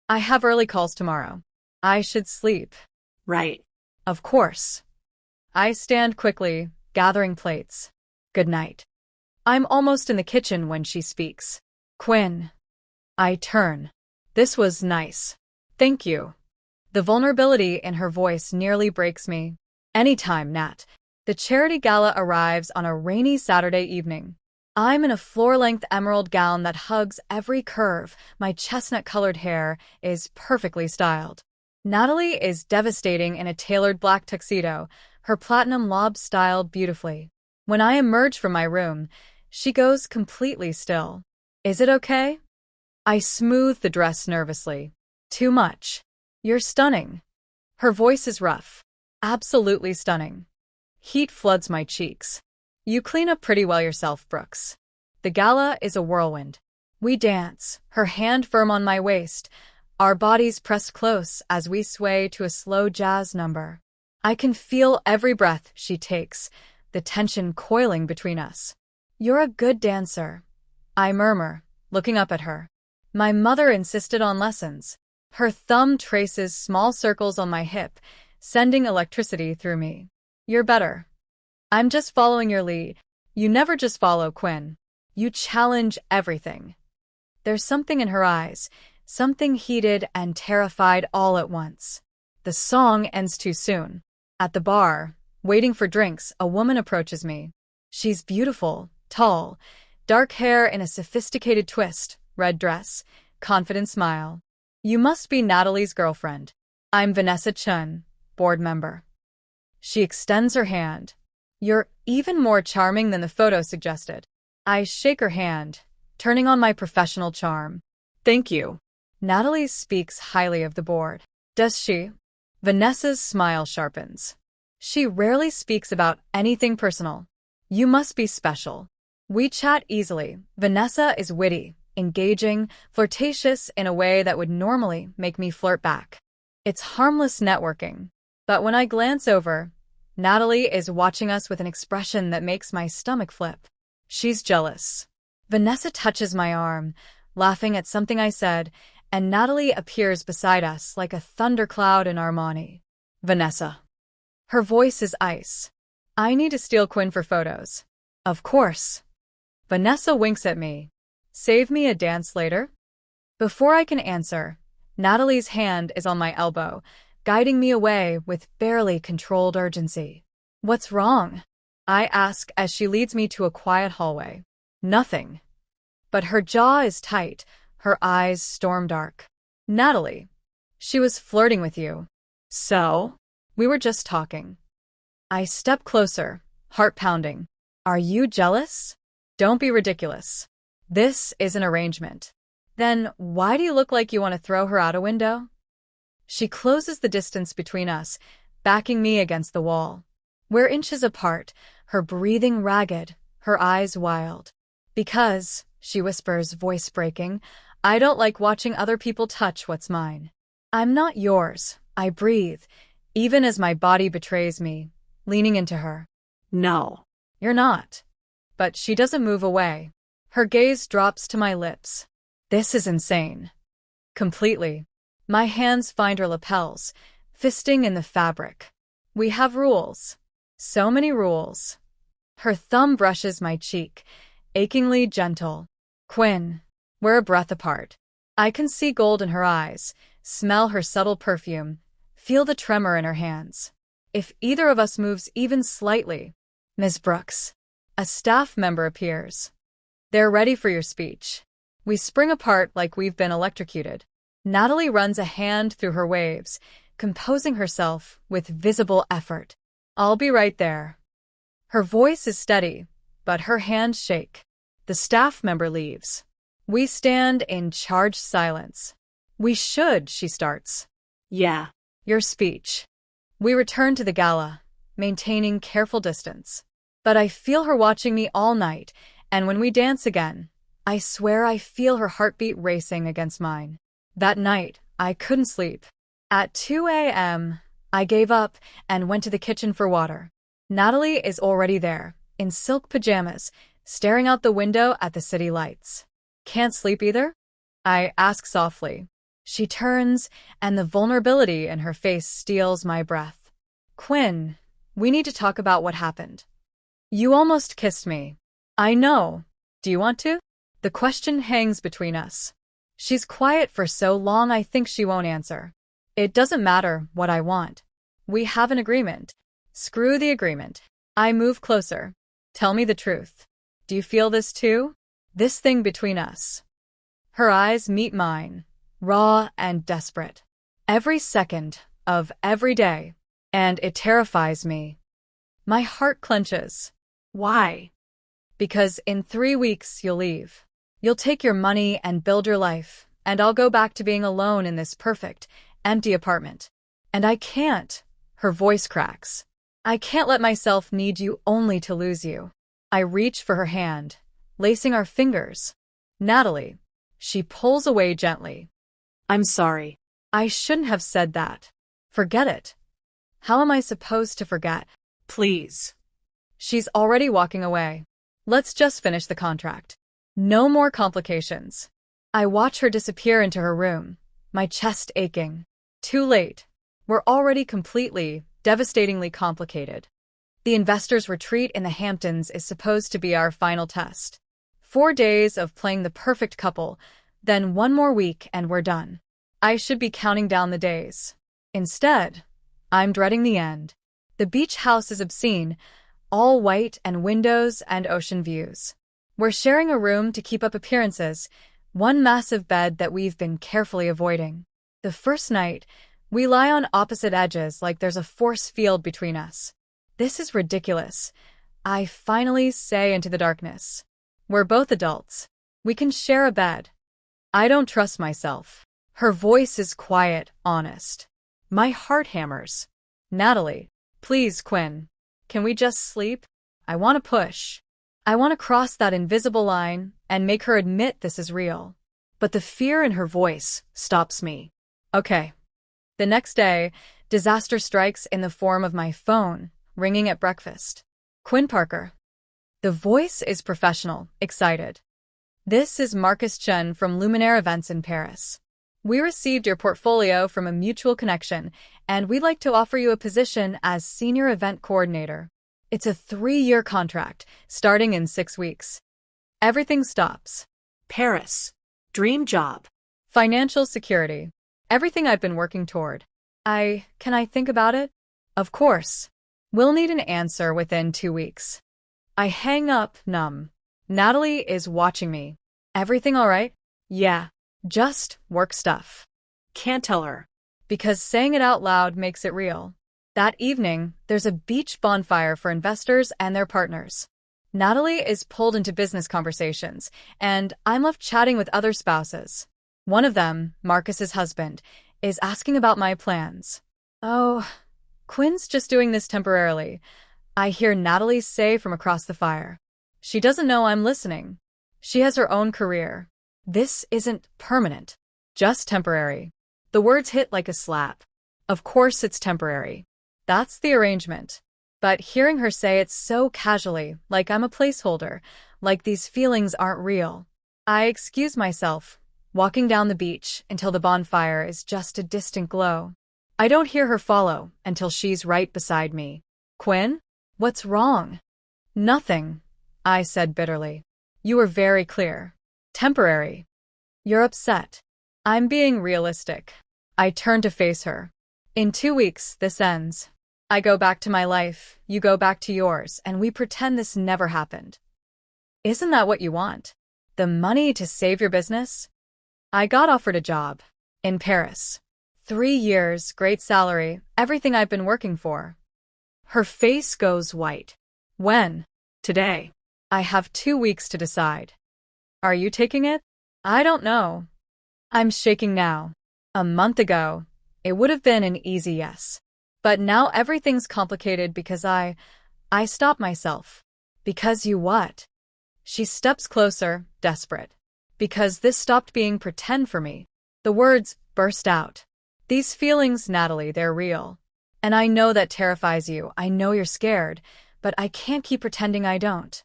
I have early calls tomorrow. I should sleep. Right. Of course. I stand quickly, gathering plates. Good night. I'm almost in the kitchen when she speaks. Quinn. I turn. This was nice. Thank you. The vulnerability in her voice nearly breaks me. Anytime, Nat. The charity gala arrives on a rainy Saturday evening. I'm in a floor-length emerald gown that hugs every curve. My chestnut-colored hair is perfectly styled. Natalie is devastating in a tailored black tuxedo, her platinum lob styled beautifully. When I emerge from my room, she goes completely still. Is it okay? I smooth the dress nervously. Too much. You're stunning. Her voice is rough. Absolutely stunning. Heat floods my cheeks. You clean up pretty well yourself, Brooks. The gala is a whirlwind. We dance, her hand firm on my waist, our bodies pressed close as we sway to a slow jazz number. I can feel every breath she takes, the tension coiling between us. You're a good dancer, I murmur, looking up at her. My mother insisted on lessons. Her thumb traces small circles on my hip, sending electricity through me. You're better. I'm just following your lead. You never just follow, Quinn. You challenge everything. There's something in her eyes, something heated and terrified all at once. The song ends too soon. At the bar, waiting for drinks, a woman approaches me. She's beautiful, tall, dark hair in a sophisticated twist, red dress, confident smile. You must be Natalie's girlfriend. I'm Vanessa Chun, board member. She extends her hand. You're even more charming than the photo suggested. I shake her hand, turning on my professional charm. Thank you. Natalie speaks highly of the board. Does she? Vanessa's smile sharpens. She rarely speaks about anything personal. You must be special. We chat easily. Vanessa is witty, engaging, flirtatious in a way that would normally make me flirt back. It's harmless networking. But when I glance over, Natalie is watching us with an expression that makes my stomach flip. She's jealous. Vanessa touches my arm, laughing at something I said, and Natalie appears beside us like a thundercloud in Armani. Vanessa. Her voice is ice. I need to steal Quinn for photos. Of course. Vanessa winks at me. Save me a dance later? Before I can answer, Natalie's hand is on my elbow, guiding me away with barely controlled urgency. What's wrong? I ask as she leads me to a quiet hallway. Nothing. But her jaw is tight, her eyes storm-dark. Natalie, she was flirting with you. So? We were just talking. I step closer, heart pounding. Are you jealous? Don't be ridiculous. This is an arrangement. Then why do you look like you want to throw her out a window? She closes the distance between us, backing me against the wall. We're inches apart, her breathing ragged, her eyes wild. Because, she whispers, voice breaking, I don't like watching other people touch what's mine. I'm not yours, I breathe, even as my body betrays me, leaning into her. No. You're not. But she doesn't move away. Her gaze drops to my lips. This is insane. Completely. My hands find her lapels, fisting in the fabric. We have rules. So many rules. Her thumb brushes my cheek, achingly gentle. Quinn, we're a breath apart. I can see gold in her eyes, smell her subtle perfume, feel the tremor in her hands. If either of us moves even slightly, Ms. Brooks, a staff member appears. They're ready for your speech. We spring apart like we've been electrocuted. Natalie runs a hand through her waves, composing herself with visible effort. I'll be right there. Her voice is steady, but her hands shake. The staff member leaves. We stand in charged silence. We should, she starts. Yeah. Your speech. We return to the gala, maintaining careful distance. But I feel her watching me all night, and when we dance again, I swear I feel her heartbeat racing against mine. That night, I couldn't sleep. At 2 a.m., I gave up and went to the kitchen for water. Natalie is already there, in silk pajamas, staring out the window at the city lights. Can't sleep either? I ask softly. She turns, and the vulnerability in her face steals my breath. Quinn, we need to talk about what happened. You almost kissed me. I know. Do you want to? The question hangs between us. She's quiet for so long I think she won't answer. It doesn't matter what I want. We have an agreement. Screw the agreement. I move closer. Tell me the truth. Do you feel this too? This thing between us. Her eyes meet mine, raw and desperate. Every second of every day, and it terrifies me. My heart clenches. Why? Because in 3 weeks you'll leave. You'll take your money and build your life, and I'll go back to being alone in this perfect, empty apartment. And I can't. Her voice cracks. I can't let myself need you only to lose you. I reach for her hand, lacing our fingers. Natalie. She pulls away gently. I'm sorry. I shouldn't have said that. Forget it. How am I supposed to forget? Please. She's already walking away. Let's just finish the contract. No more complications. I watch her disappear into her room, my chest aching. Too late. We're already completely, devastatingly complicated. The investors' retreat in the Hamptons is supposed to be our final test. 4 days of playing the perfect couple, then 1 more week and we're done. I should be counting down the days. Instead, I'm dreading the end. The beach house is obscene, all white and windows and ocean views. We're sharing a room to keep up appearances, one massive bed that we've been carefully avoiding. The first night, we lie on opposite edges like there's a force field between us. This is ridiculous, I finally say into the darkness. We're both adults. We can share a bed. I don't trust myself. Her voice is quiet, honest. My heart hammers. Natalie, please, Quinn. Can we just sleep? I want to push. I want to cross that invisible line and make her admit this is real. But the fear in her voice stops me. Okay. The next day, disaster strikes in the form of my phone, ringing at breakfast. Quinn Parker. The voice is professional, excited. This is Marcus Chen from Luminaire Events in Paris. We received your portfolio from a mutual connection, and we'd like to offer you a position as Senior Event Coordinator. It's a 3-year contract, starting in 6 weeks. Everything stops. Paris. Dream job. Financial security. Everything I've been working toward. Can I think about it? Of course. We'll need an answer within 2 weeks. I hang up, numb. Natalie is watching me. Everything all right? Yeah. Just work stuff. Can't tell her. Because saying it out loud makes it real. That evening, there's a beach bonfire for investors and their partners. Natalie is pulled into business conversations, and I'm left chatting with other spouses. One of them, Marcus's husband, is asking about my plans. Oh, Quinn's just doing this temporarily, I hear Natalie say from across the fire. She doesn't know I'm listening. She has her own career. This isn't permanent, just temporary. The words hit like a slap. Of course it's temporary. That's the arrangement. But hearing her say it so casually, like I'm a placeholder, like these feelings aren't real. I excuse myself, walking down the beach until the bonfire is just a distant glow. I don't hear her follow until she's right beside me. Quinn? What's wrong? Nothing, I said bitterly. You were very clear. Temporary. You're upset. I'm being realistic. I turn to face her. In 2 weeks, this ends. I go back to my life, you go back to yours, and we pretend this never happened. Isn't that what you want? The money to save your business? I got offered a job. In Paris. 3 years, great salary, everything I've been working for. Her face goes white. When? Today. I have 2 weeks to decide. Are you taking it? I don't know. I'm shaking now. A month ago, it would have been an easy yes. But now everything's complicated because I stopped myself. Because you what? She steps closer, desperate. Because this stopped being pretend for me. The words burst out. These feelings, Natalie, they're real. And I know that terrifies you. I know you're scared, but I can't keep pretending I don't.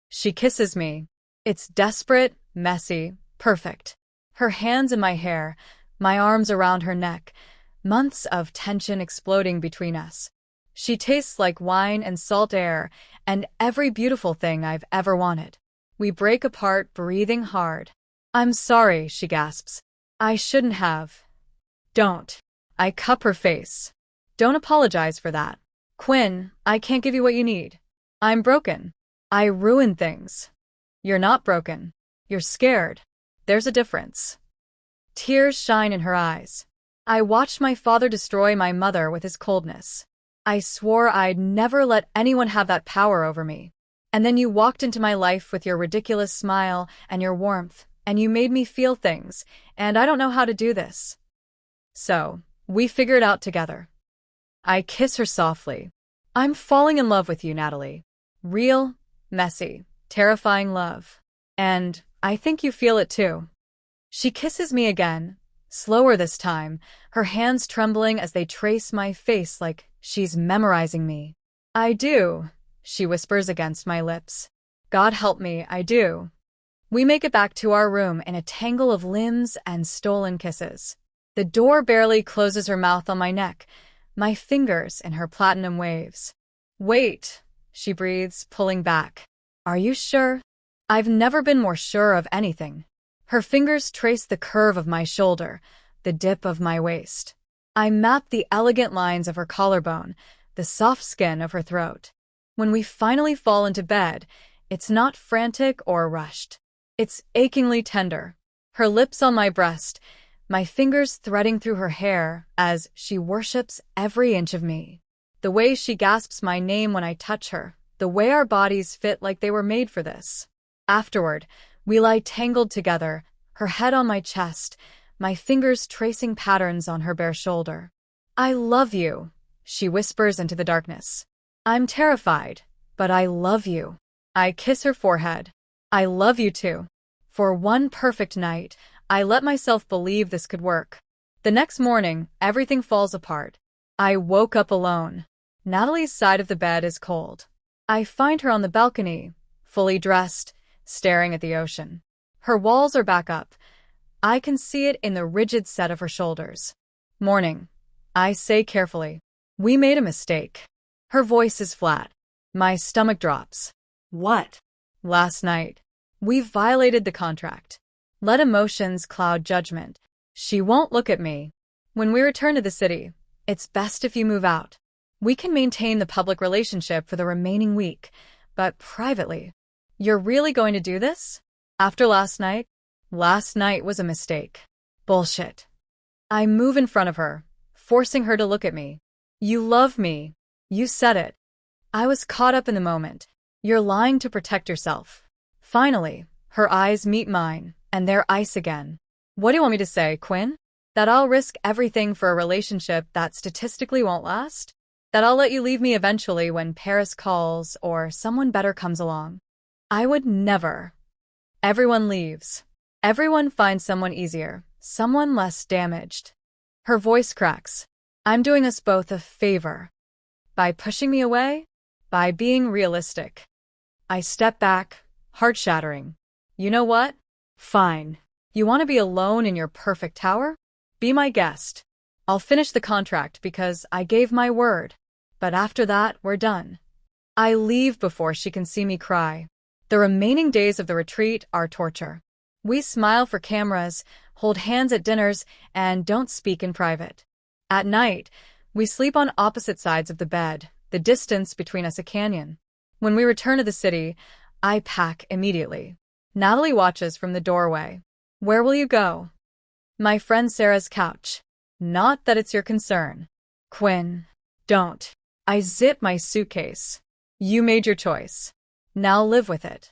She kisses me. It's desperate, messy, perfect. Her hands in my hair, my arms around her neck, months of tension exploding between us. She tastes like wine and salt air, and every beautiful thing I've ever wanted. We break apart, breathing hard. I'm sorry, she gasps. I shouldn't have. Don't. I cup her face. Don't apologize for that. Quinn, I can't give you what you need. I'm broken. I ruin things. You're not broken. You're scared. There's a difference. Tears shine in her eyes. I watched my father destroy my mother with his coldness. I swore I'd never let anyone have that power over me. And then you walked into my life with your ridiculous smile and your warmth, and you made me feel things, and I don't know how to do this. So, we figure it out together. I kiss her softly. I'm falling in love with you, Natalie. Real, messy, terrifying love. And I think you feel it too. She kisses me again, slower this time, her hands trembling as they trace my face like she's memorizing me. I do, she whispers against my lips. God help me, I do. We make it back to our room in a tangle of limbs and stolen kisses. The door barely closes, her mouth on my neck, my fingers in her platinum waves. Wait, she breathes, pulling back. Are you sure? I've never been more sure of anything. Her fingers trace the curve of my shoulder, the dip of my waist. I map the elegant lines of her collarbone, the soft skin of her throat. When we finally fall into bed, it's not frantic or rushed. It's achingly tender. Her lips on my breast, my fingers threading through her hair as she worships every inch of me. The way she gasps my name when I touch her, the way our bodies fit like they were made for this. Afterward, we lie tangled together, her head on my chest, my fingers tracing patterns on her bare shoulder. I love you, she whispers into the darkness. I'm terrified, but I love you. I kiss her forehead. I love you too. For one perfect night, I let myself believe this could work. The next morning, everything falls apart. I woke up alone. Natalie's side of the bed is cold. I find her on the balcony, fully dressed, staring at the ocean. Her walls are back up. I can see it in the rigid set of her shoulders. Morning. I say carefully. We made a mistake. Her voice is flat. My stomach drops. What? Last night. We violated the contract. Let emotions cloud judgment. She won't look at me. When we return to the city, it's best if you move out. We can maintain the public relationship for the remaining week, but privately. You're really going to do this? After last night? Last night was a mistake. Bullshit. I move in front of her, forcing her to look at me. You love me. You said it. I was caught up in the moment. You're lying to protect yourself. Finally, her eyes meet mine, and they're ice again. What do you want me to say, Quinn? That I'll risk everything for a relationship that statistically won't last? That I'll let you leave me eventually when Paris calls or someone better comes along? I would never. Everyone leaves. Everyone finds someone easier, someone less damaged. Her voice cracks. I'm doing us both a favor. By pushing me away? By being realistic. I step back, heart-shattering. You know what? Fine. You want to be alone in your perfect tower? Be my guest. I'll finish the contract because I gave my word. But after that, we're done. I leave before she can see me cry. The remaining days of the retreat are torture. We smile for cameras, hold hands at dinners, and don't speak in private. At night, we sleep on opposite sides of the bed, the distance between us a canyon. When we return to the city, I pack immediately. Natalie watches from the doorway. Where will you go? My friend Sarah's couch. Not that it's your concern. Quinn, don't. I zip my suitcase. You made your choice. Now live with it.